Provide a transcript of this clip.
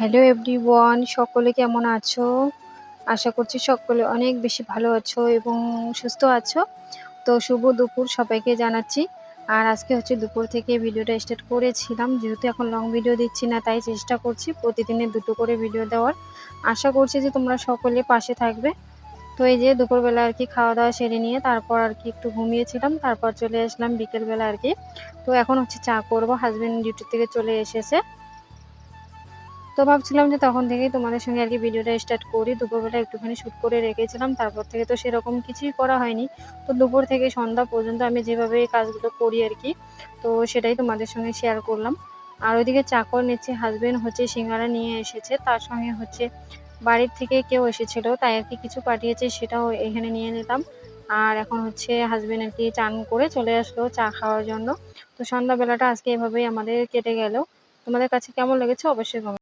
Hello everyone, সকলে কেমন আছো? আশা করছি সকলে অনেক বেশি ভালো আছো এবং সুস্থ আছো। তো শুভ দুপুর সবাইকে জানাচ্ছি। আর আজকে হচ্ছে দুপুর থেকে ভিডিওটা স্টার্ট করেছিলাম। যেহেতু এখন লং ভিডিও দিচ্ছি না, তাই চেষ্টা করছি প্রতিদিনের ২ টো করে ভিডিও দেওয়ার। আশা করছি যে তোমরা সকলে পাশে থাকবে। তো এই যে দুপুরবেলা আরকি খাওয়া-দাওয়া সেরে নিয়ে তারপর আরকি একটু ঘুমিয়েছিলাম। তারপর চলে আসলাম বিকেলবেলা আরকি। তো এখন হচ্ছে চা করব। হাসব্যান্ড ডিউটি থেকে চলে এসেছে। তো ভাবছিলাম যে তখন থেকেই তোমাদের সঙ্গে আরকি ভিডিওটা স্টার্ট করি। দুপুরবেলা একটুখানি শুট করে রেখেছিলাম। তারপর থেকে তো সেরকম কিছুই করা হয়নি। তো দুপুর থেকে সন্ধ্যা পর্যন্ত আমি যেভাবে এই কাজগুলো করি আরকি, তো সেটাই তোমাদের সঙ্গে শেয়ার করলাম। আর ওইদিকে চা করে নিচ্ছি। হাসব্যান্ড হচ্ছে সিঙ্গারা নিয়ে এসেছে। তার সঙ্গে হচ্ছে বাড়ির থেকে কেউ এসেছিল, তাই আরকি কিছু পাঠিয়েছে, সেটাও এখানে নিয়ে নিলাম। আর এখন হচ্ছে হাসব্যান্ড আরকি চান করে চলে আসলো চা খাওয়ার জন্য। তো সন্ধ্যাবেলাটা আজকে এভাবেই আমাদের কেটে গেল। তোমাদের কাছে কেমন লেগেছে অবশ্যই কমেন্ট